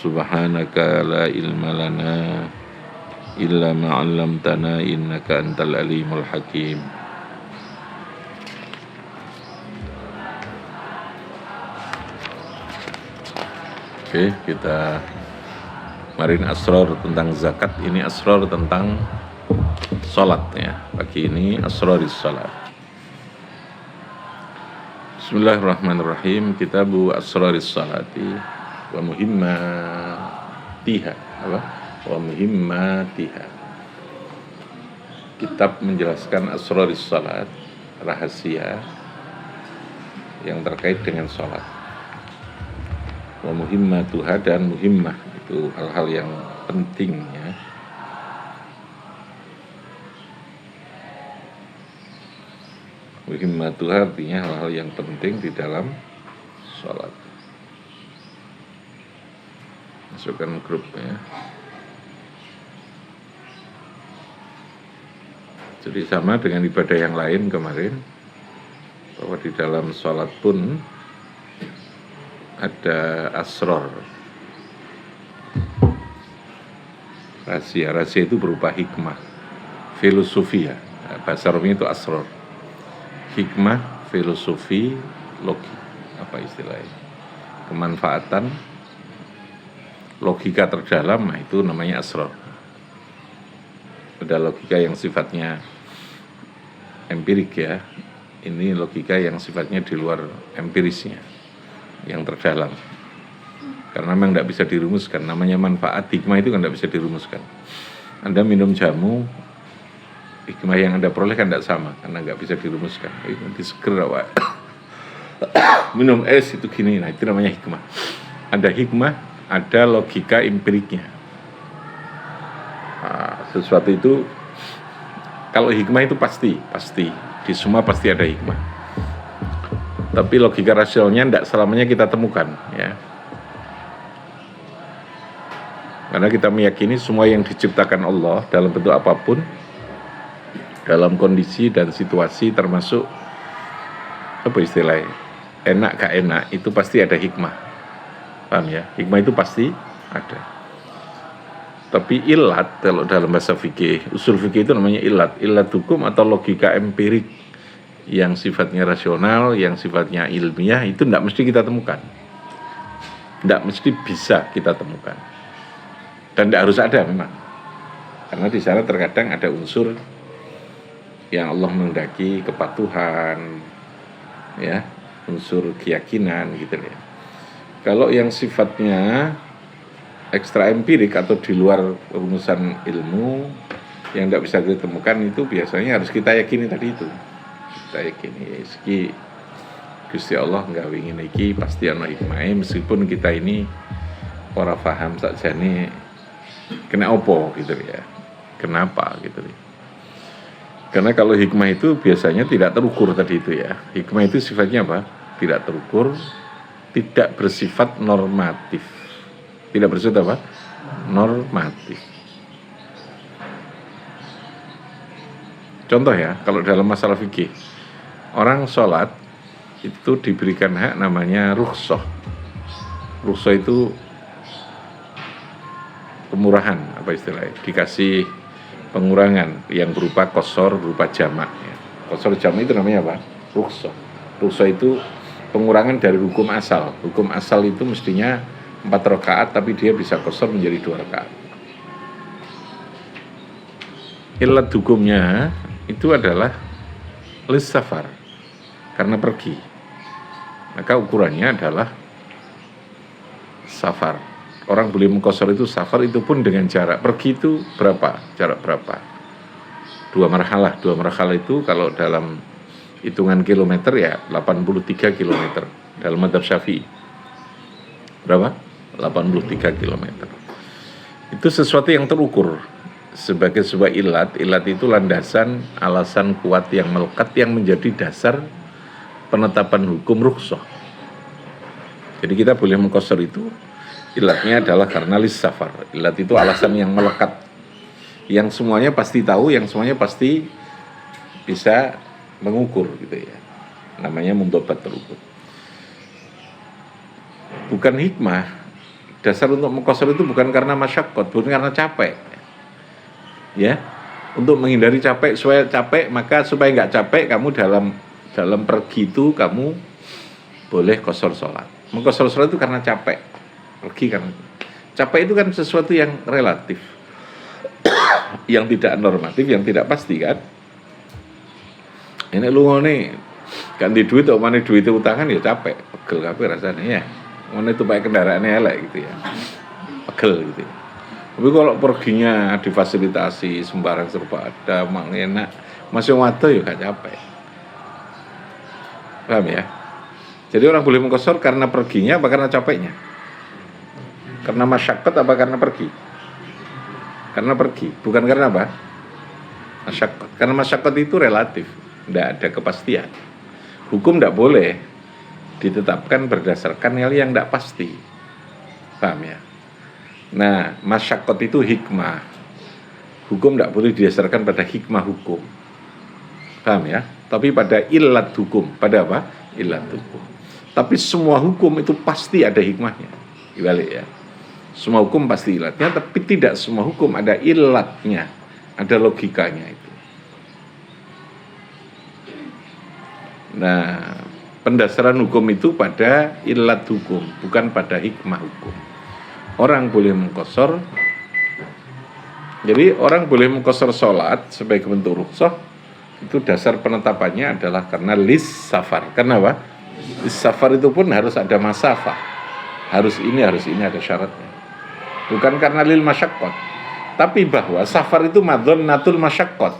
Subhanaka la ilma lana illa ma 'allamtana innaka antal alimul hakim. Oke, kita kemarin asrar tentang zakat, ini asrar tentang salat ya. Pagi ini asraris salat. Bismillahirrahmanirrahim. Kitabu asraris salati wa muhimmatiha. Wa muhimmatiha. Kitab menjelaskan asraris salat, rahasia yang terkait dengan salat. Wa muhimmatuha, dan muhimmah itu hal-hal yang penting ya. Muhimmatuha artinya hal-hal yang penting di dalam sholat. Masukkan grup ya. Jadi sama dengan ibadah yang lain kemarin, bahwa di dalam sholat pun ada asrar. Rahasia itu berupa hikmah, filosofi ya. Bahasa Arabnya itu asrar. Hikmah, filosofi, logika, apa istilahnya? Kemanfaatan, logika terdalam, nah itu namanya asrar. Ada logika yang sifatnya empirik ya. Ini logika yang sifatnya di luar empirisnya, yang terdalam. Karena memang tidak bisa dirumuskan. Namanya manfaat, hikmah itu kan tidak bisa dirumuskan. Anda minum jamu, hikmah yang Anda peroleh kan tidak sama, karena nggak bisa dirumuskan. Nanti seger Pak. Minum es itu gini, nah itu namanya hikmah. Ada hikmah, ada logika empiriknya. Nah, sesuatu itu, kalau hikmah itu pasti di semua pasti ada hikmah. Tapi logika rasionalnya tidak selamanya kita temukan, ya. Karena kita meyakini semua yang diciptakan Allah dalam bentuk apapun, dalam kondisi dan situasi, termasuk apa istilahnya, enak gak enak, itu pasti ada hikmah. Paham ya? Hikmah itu pasti ada. Tapi ilat, kalau dalam bahasa fikih, usul fikih itu namanya ilat. Ilat hukum atau logika empirik yang sifatnya rasional, yang sifatnya ilmiah, itu tidak mesti kita temukan. Tidak mesti bisa kita temukan. Dan tidak harus ada memang. Karena di sana terkadang ada unsur yang Allah menghendaki, kepatuhan, ya, unsur keyakinan gitu ya. Kalau yang sifatnya ekstra empirik atau di luar rumusan ilmu yang tidak bisa kita temukan, itu biasanya harus kita yakini tadi itu. Kita yakini iki Gusti Allah nggak ingin iki pasti ana hikmah, meskipun kita ini ora paham sakjane kena opo gitu ya. Kenapa gitu ya. Karena kalau hikmah itu biasanya tidak terukur tadi itu ya. Hikmah itu sifatnya apa? Tidak terukur, tidak bersifat normatif. Tidak bersifat apa? Normatif. Contoh ya, kalau dalam masalah fikih, orang sholat itu diberikan hak namanya rukhsah. Rukhsah itu kemurahan, apa istilahnya? Dikasih pengurangan yang berupa qasar, berupa jamak ya. Qasar jamak itu namanya apa? Rukhsah. Rukhsah itu pengurangan dari hukum asal. Hukum asal itu mestinya 4 rakaat, tapi dia bisa qasar menjadi 2 rakaat. Ilat hukumnya itu adalah lis safar, karena pergi. Maka ukurannya adalah safar. Orang boleh mengqasar itu safar, itu pun dengan jarak pergi itu berapa? Jarak berapa? 2 marhalah. 2 marhalah itu kalau dalam hitungan kilometer ya 83 kilometer dalam madzhab Syafi'i. Berapa? 83 kilometer. Itu sesuatu yang terukur sebagai sebuah ilat. Ilat itu landasan, alasan kuat yang melekat yang menjadi dasar penetapan hukum rukhsah. Jadi kita boleh mengqasar itu, ilatnya adalah karena lis safar. Ilat itu alasan yang melekat, yang semuanya pasti tahu, yang semuanya pasti bisa mengukur gitu ya. Namanya mundobat terukur. Bukan hikmah dasar untuk mengqashar itu bukan karena masyaqqat, bukan karena capek. Ya. Untuk menghindari capek, supaya nggak capek kamu dalam pergi itu kamu boleh qashar salat. Mengqashar salat itu karena capek. Pergi karena capek itu kan sesuatu yang relatif. Yang tidak normatif, yang tidak pasti kan. Ini lu ngene ganti duit atau mana duit utangan ya capek, pegel kabeh rasanya ya. Mana itu pakai kendaraannya elek gitu ya. Pegel gitu ya. Tapi kalau perginya difasilitasi sembarang serba ada, mak enak, masih wadah ya gak capek. Paham ya? Jadi orang boleh mengqashar karena perginya apa karena capeknya? Karena masyaqqat apa karena pergi? Karena pergi, bukan karena apa? Masyaqqat. Karena masyaqqat itu relatif, tidak ada kepastian. Hukum tidak boleh ditetapkan berdasarkan hal yang tidak pasti. Paham ya? Nah, masyaqqat itu hikmah. Hukum tidak boleh didasarkan pada hikmah hukum. Paham ya? Tapi pada illat hukum. Pada apa? Illat hukum. Tapi semua hukum itu pasti ada hikmahnya. Dibalik ya. Semua hukum pasti illatnya, tapi tidak semua hukum ada illatnya, ada logikanya itu. Nah, pendasaran hukum itu pada illat hukum, bukan pada hikmah hukum. Orang boleh mengqashar, jadi orang boleh mengqashar sholat sebagai bentuk rukhsah, itu dasar penetapannya adalah karena lis safar. Kenapa? Lis safar itu pun harus ada masafah, harus ini ada syaratnya. Bukan karena lil masyaqqat, tapi bahwa safar itu madhonnatul masyaqqat.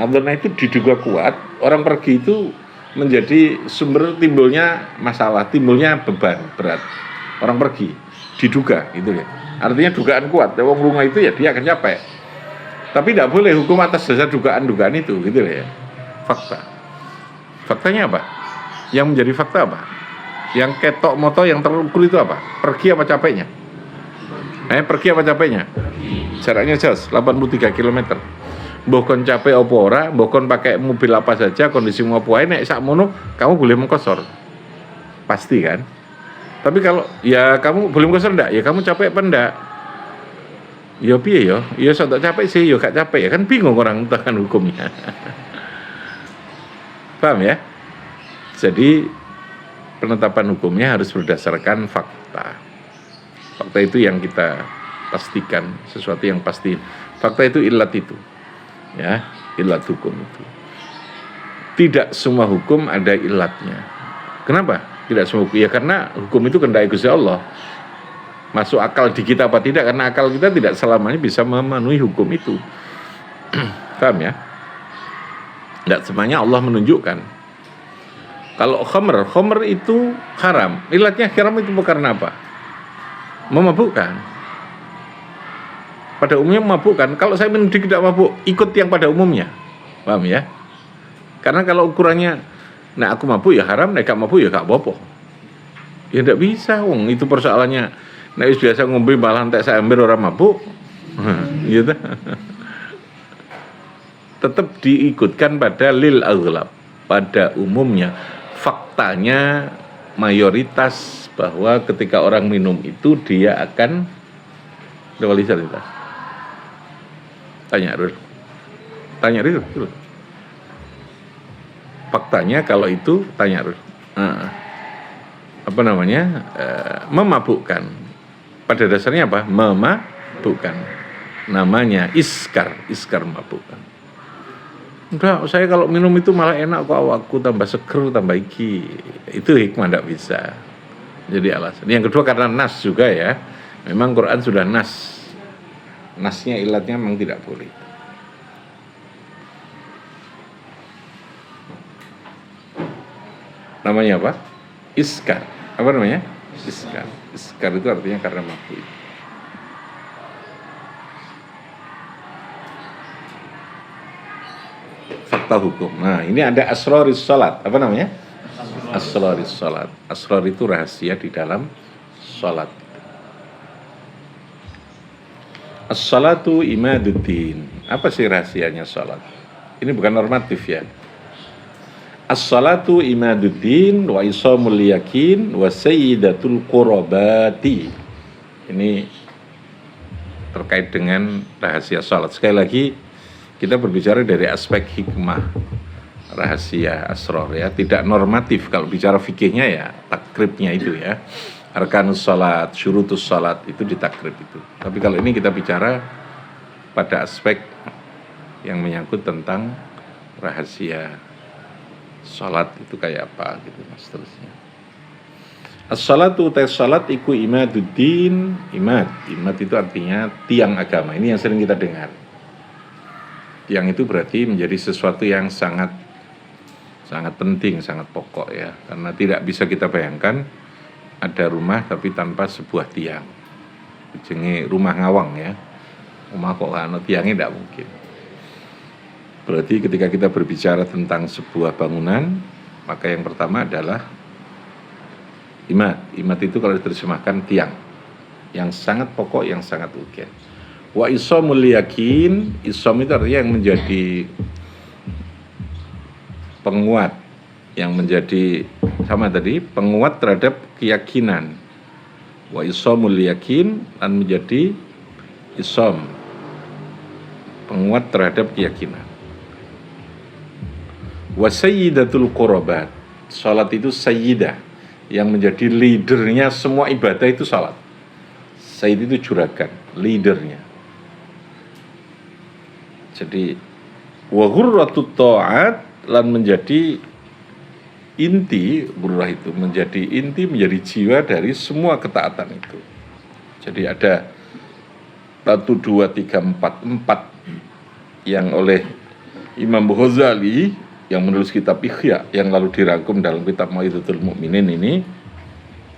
Madhonnah itu diduga kuat, orang pergi itu menjadi sumber timbulnya masalah, timbulnya beban berat. Orang pergi diduga gitu ya. Artinya dugaan kuat, wong lunga itu ya dia akan capek. Tapi tidak boleh hukum atas dasar dugaan-dugaan itu gitu ya. Fakta. Faktanya apa? Yang menjadi fakta apa? Yang ketok moto yang terukur itu apa? Pergi apa capeknya? Pergi apa capeknya? Jaraknya jelas 83 km. Mbok kon capek apa ora, mbok kon pakai mobil apa saja, kondisi apa ae nek sakmono kamu boleh mengqashar. Pasti kan? Tapi kalau ya kamu boleh mengqashar ndak? Ya kamu capek apa ndak? Ya piye ya? Ya sok capek sih, ya gak capek ya kan bingung orang tentang hukumnya. Paham ya? Jadi penetapan hukumnya harus berdasarkan fakta. Fakta itu yang kita pastikan, sesuatu yang pasti. Fakta itu illat itu. Ya, illat hukum itu. Tidak semua hukum ada illatnya. Kenapa? Tidak semua hukum. Ya karena hukum itu kehendak Gusti Allah. Masuk akal di kita apa tidak? Karena akal kita tidak selamanya bisa memenuhi hukum itu. Paham ya? Tidak semuanya Allah menunjukkan. Kalau khamr itu haram. Illatnya haram itu karena apa? Memabukkan. Pada umumnya memabukkan. Kalau saya minum tidak mabuk, ikut yang pada umumnya. Paham ya? Karena kalau ukurannya, nah aku mabuk ya haram, nek gak mabuk ya gak apa-apa. Ya tidak bisa, wong itu persoalannya. Nek biasa ngombe malah entek saember orang mabuk. Gitu. Tetap diikutkan pada lil aghlab, pada umumnya. Faktanya mayoritas bahwa ketika orang minum itu dia akan rivalitas. Tanya dulu. Faktanya kalau itu tanya dulu. Memabukkan. Pada dasarnya apa? Memabukkan. Namanya iskar memabukkan. Enggak, saya kalau minum itu malah enak kok, awakku tambah seger, tambah iki. Itu hikmah enggak bisa. Jadi alasan. Yang kedua karena nas juga ya. Memang Quran sudah nas. Nasnya ilatnya memang tidak boleh. Namanya apa? Iskar. Apa namanya? Iskar. Iskar itu artinya karena mabuk. Fakta hukum. Nah, ini ada asroris salat. Apa namanya? Asroris salat. Asror itu rahasia di dalam salat. As-salatu imaduddin. Apa sih rahasianya salat? Ini bukan normatif ya. As-salatu imaduddin wa isamul yakin wa sayyidatul qurabati. Ini terkait dengan rahasia sholat. Sekali lagi kita berbicara dari aspek hikmah, rahasia asrar ya, tidak normatif. Kalau bicara fikihnya ya takribnya itu ya, arkanus sholat, syurutus sholat itu ditakrib itu. Tapi kalau ini kita bicara pada aspek yang menyangkut tentang rahasia sholat itu kayak apa gitu mas, seterusnya. As-salatu tes salat iku imaduddin. Imad itu artinya tiang agama. Ini yang sering kita dengar. Tiang itu berarti menjadi sesuatu yang sangat penting, sangat pokok ya. Karena tidak bisa kita bayangkan ada rumah tapi tanpa sebuah tiang. Jenenge rumah ngawang ya. Rumah kok ana tiangnya tidak mungkin. Berarti ketika kita berbicara tentang sebuah bangunan, maka yang pertama adalah imad itu kalau diterjemahkan tiang yang sangat pokok, yang sangat urgen. Wa isomul yakin, isom itu artinya yang menjadi penguat, yang menjadi sama tadi, penguat terhadap keyakinan. Wa isomul yakin dan menjadi isom, penguat terhadap keyakinan. Wa sayyidatul qurbat, salat itu sayyidah, yang menjadi leadernya semua ibadah itu salat. Sayyid itu juragan, leadernya. Jadi wa ghurratut ta'at, lan menjadi inti, ghurrah itu menjadi inti, menjadi jiwa dari semua ketaatan itu. Jadi ada 1, 2, 3, 4 yang oleh Imam Ghazali yang menulis kitab Ihya yang lalu dirangkum dalam kitab Mau'izatul Mu'minin ini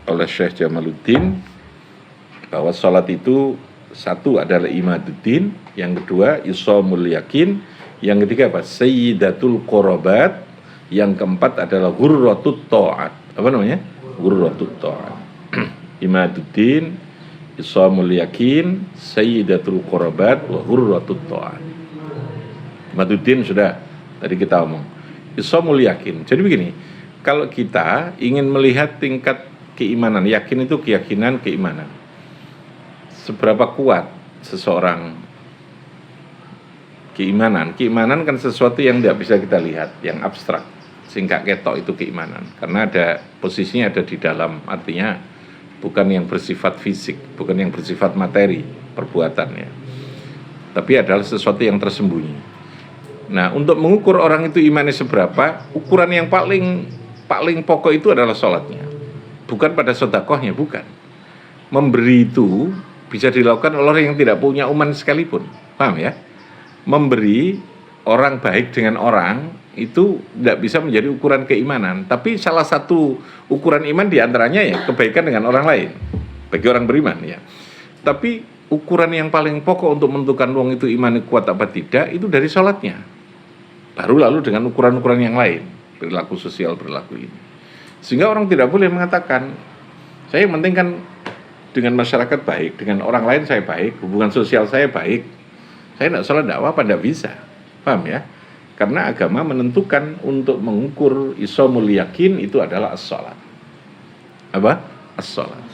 oleh Syekh Jamaluddin, bahwa salat itu satu adalah imaduddin, yang kedua isomul yakin, yang ketiga apa? Sayyidatul qurbat, yang keempat adalah ghurratut ta'at. Apa namanya? Ghurratut ta'at. Imaduddin, isomul yakin, sayyidatul qurbat, wa ghurratut ta'at. Imaduddin sudah tadi kita omong. Isomul yakin. Jadi begini, kalau kita ingin melihat tingkat keimanan, yakin itu keyakinan, keimanan. Seberapa kuat seseorang keimanan? Keimanan kan sesuatu yang tidak bisa kita lihat, yang abstrak. Sehingga ketok itu keimanan. Karena ada posisinya ada di dalam, artinya bukan yang bersifat fisik, bukan yang bersifat materi, perbuatannya. Tapi adalah sesuatu yang tersembunyi. Nah, untuk mengukur orang itu imannya seberapa, ukuran yang paling pokok itu adalah sholatnya. Bukan pada sedekahnya, bukan. Memberi itu bisa dilakukan oleh orang yang tidak punya uman sekalipun. Paham ya? Memberi orang baik dengan orang itu tidak bisa menjadi ukuran keimanan. Tapi salah satu ukuran iman diantaranya ya kebaikan dengan orang lain. Bagi orang beriman ya. Tapi ukuran yang paling pokok untuk menentukan uang itu imannya kuat apa tidak, itu dari sholatnya. Baru lalu dengan ukuran-ukuran yang lain, perilaku sosial, perilaku ini. Sehingga orang tidak boleh mengatakan, saya yang penting kan dengan masyarakat baik, dengan orang lain saya baik, hubungan sosial saya baik, saya tidak sholat dakwah apa tidak bisa. Paham ya? Karena agama menentukan untuk mengukur isomul yakin itu adalah as-sholat. Apa? As-sholat.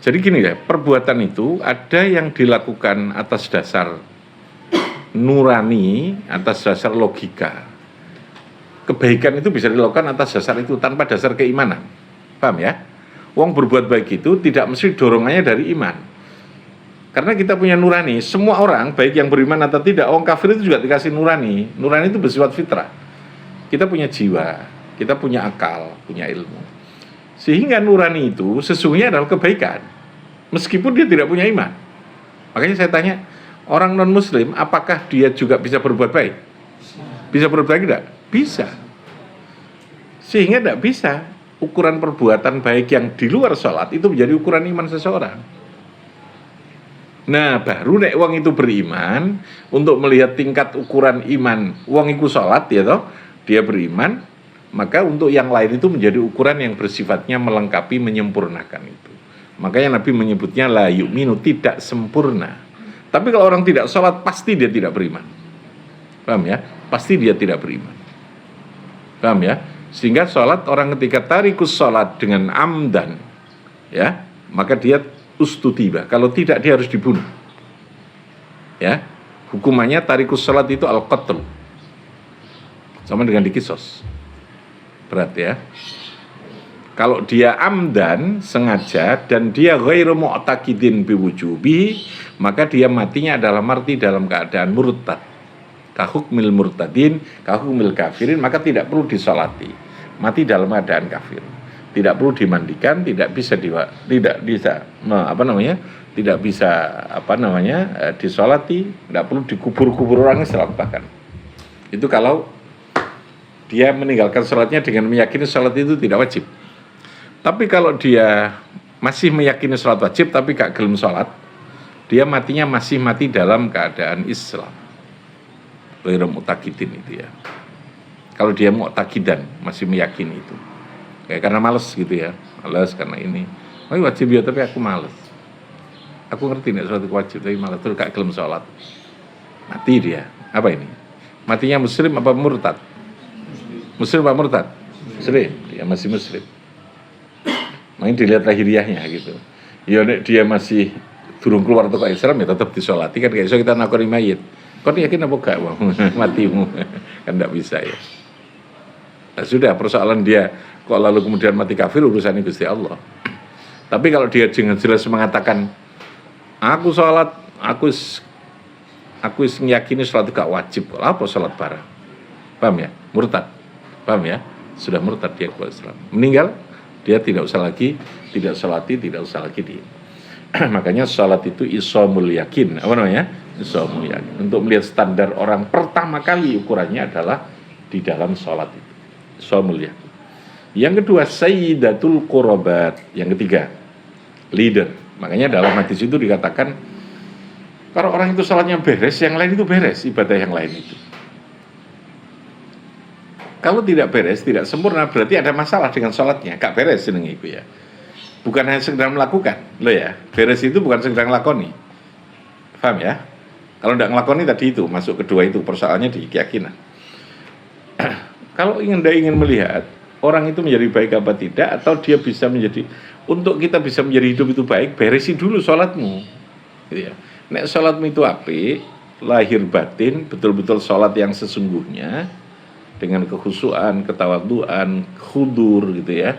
Jadi gini ya, perbuatan itu ada yang dilakukan atas dasar nurani, atas dasar logika. Kebaikan itu bisa dilakukan atas dasar itu tanpa dasar keimanan. Paham ya? Wong berbuat baik itu tidak mesti dorongannya dari iman. Karena kita punya nurani, semua orang baik yang beriman atau tidak, orang kafir itu juga dikasih nurani. Nurani itu bersifat fitrah. Kita punya jiwa, kita punya akal, punya ilmu. Sehingga nurani itu sesungguhnya adalah kebaikan, meskipun dia tidak punya iman. Makanya saya tanya, orang non-muslim, apakah dia juga bisa berbuat baik? Bisa berbuat baik tidak? Bisa. Sehingga tidak bisa ukuran perbuatan baik yang di luar sholat itu menjadi ukuran iman seseorang. Nah, baru nek wong itu beriman, untuk melihat tingkat ukuran iman wong itu sholat ya toh, dia beriman, maka untuk yang lain itu menjadi ukuran yang bersifatnya melengkapi, menyempurnakan itu. Makanya Nabi menyebutnya la yu'minu, tidak sempurna. Tapi kalau orang tidak sholat, pasti dia tidak beriman. Paham ya? Pasti dia tidak beriman. Paham ya? Sehingga sholat, orang ketika tarikus sholat dengan amdan, ya, maka dia ustutiba. Kalau tidak dia harus dibunuh. Ya. Hukumannya tarikus salat itu al-qatl. Sama dengan dikisos. Berat ya. Kalau dia amdan, sengaja, dan dia ghairu mu'taqidin biwujubi, maka dia matinya adalah mati dalam keadaan murtad. Kahukmil murtadin, kahukmil kafirin, maka tidak perlu disolati. Mati dalam keadaan kafir. Tidak perlu dimandikan, tidak bisa disolati, tidak perlu dikubur-kubur orang Islam bahkan. Itu kalau dia meninggalkan sholatnya dengan meyakini sholat itu tidak wajib. Tapi kalau dia masih meyakini sholat wajib tapi gak gelem sholat, dia matinya masih mati dalam keadaan Islam. Ghairu mu'taqidin itu ya. Kalau dia mu'taqidan, masih meyakini itu. Kayak karena males gitu ya. Males karena ini. Oh wajib ya tapi aku males. Aku ngerti nek sholat itu wajib tapi males terus gak gelem sholat. Mati dia. Apa ini? Matinya muslim apa murtad? Muslim apa murtad? Muslim. Dia masih muslim. Main dilihat lahiriahnya gitu. Ya nek dia masih durung keluar teko Islam ya tetap disolati kan kayak iso kita nakoni mayit. Kau yakin apa gak matimu? Kan enggak bisa ya. Nah, sudah persoalan dia kok lalu kemudian mati kafir urusannya Gusti Allah. Tapi kalau dia dengan jelas mengatakan aku sholat, aku meyakini sholat itu gak wajib. Apa sholat bareng? Paham ya? Murtad. Paham ya? Sudah murtad dia keluar Islam. Meninggal dia tidak usah lagi di makanya sholat itu isomul yakin. Apa namanya? Isomul yakin. Untuk melihat standar orang pertama kali ukurannya adalah di dalam sholat itu. Isomul yakin. Yang kedua sayyidatul qurabat. Yang ketiga leader. Makanya dalam hadis itu dikatakan kalau orang itu sholatnya beres, yang lain itu beres, ibadah yang lain itu. Kalau tidak beres, tidak sempurna, berarti ada masalah dengan sholatnya. Gak beres seneng itu ya. Bukan hanya sekedar melakukan, loh ya. Beres itu bukan sekedar ngelakoni. Paham ya? Kalau tidak ngelakoni tadi itu, masuk kedua itu, persoalannya di keyakinan. Kalau Anda ingin melihat orang itu menjadi baik apa tidak, atau dia bisa menjadi, untuk kita bisa menjadi hidup itu baik, beresin dulu sholatmu. Gitu ya. Nek sholatmu itu apik, lahir batin, betul-betul sholat yang sesungguhnya, dengan kekhusyuan, ketawaduan, khudur gitu ya,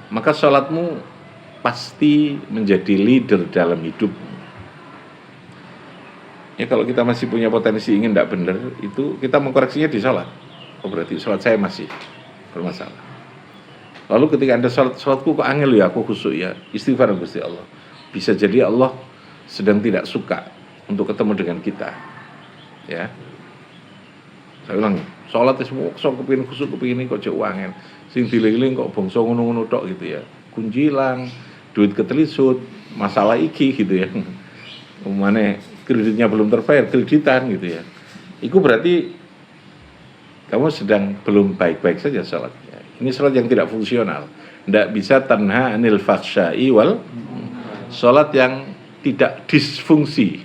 maka sholatmu pasti menjadi leader dalam hidupmu. Ya kalau kita masih punya potensi ingin tidak benar, itu kita mengkoreksinya di sholat. Oh berarti sholat saya masih bermasalah. Lalu ketika Anda sholatku kok angel ya, aku khusyuk ya, istighfar Gusti Allah. Bisa jadi Allah sedang tidak suka untuk ketemu dengan kita. Ya. Saya ulang, sholat semua sok kepingin khusuk kepingin kok jauh angin, sing diling-ling kok bangsa ngono-ngono tok gitu ya, kunjilang, duit ketelisut, masalah iki gitu ya, kemana kreditnya belum terbayar, kreditan gitu ya, itu berarti kamu sedang belum baik-baik saja sholatnya. Ini sholat yang tidak fungsional, tidak bisa tanha anil fakhsyai wal, sholat yang tidak disfungsi,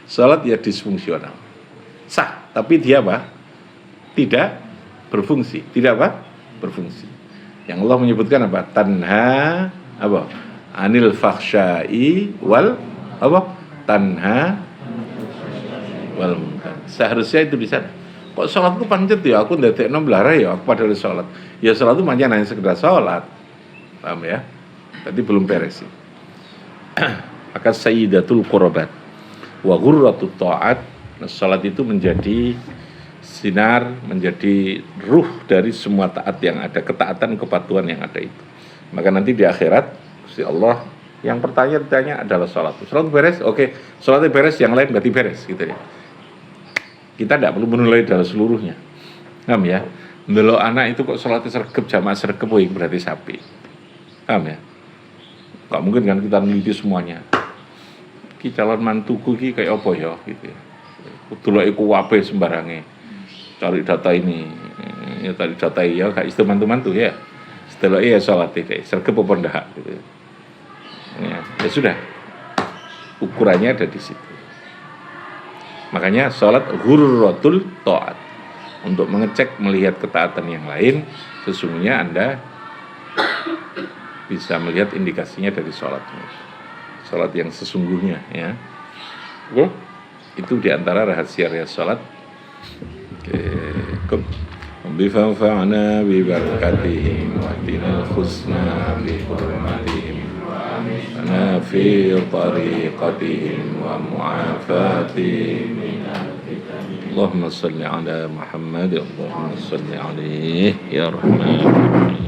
sholat ya disfungsional, sah, tapi dia apa? Tidak berfungsi, tidak apa? Berfungsi. Yang Allah menyebutkan apa? Tanha apa? Anil fakhsyai wal apa? Tanha wal munkar. Seharusnya itu di sana. Kok sholatku pancet ya? Aku ndadekno mlara ya, aku padahal sholat. Ya sholat itu pancen hanya sekedar sholat. Paham ya? Tadi belum beres. Maka sayyidatul qurbat wa ghurratut ta'at. Nah, sholat itu menjadi sinar, menjadi ruh dari semua taat yang ada, ketaatan, kepatuhan yang ada itu. Maka nanti di akhirat Gusti Allah yang ditanya adalah sholat. Sholat beres, oke. Sholatnya beres, yang lain berarti beres gitu ya. Kita tidak perlu menilai dalam seluruhnya. Paham ya? Ndelok anak itu kok sholatnya sergep, jamaah sergep, berarti sapi. Paham ya? Gak mungkin kan kita meneliti semuanya. Ki calon mantuku ki kayak apa ya gitu ya. Kudu iku wae sembarange. Cari data ini, ya tadi data ya kayak itu mantu-mantu ya. Setelah iya sholat itu, sergap apa enggak gitu. Ya sudah, ukurannya ada di situ. Makanya sholat ghurratul ta'at, untuk mengecek melihat ketaatan yang lain, sesungguhnya Anda bisa melihat indikasinya dari sholatmu. salat yang sesungguhnya ya. Oke. Itu diantara rahasia salat. Oke. Bifanfa'na bi barakatihim wa atina al-husna bi hurmatihim ana fi tariqatihim wa mu'afatihim. Allahumma salli ala Muhammad, Allahumma salli alaihi ya rahman.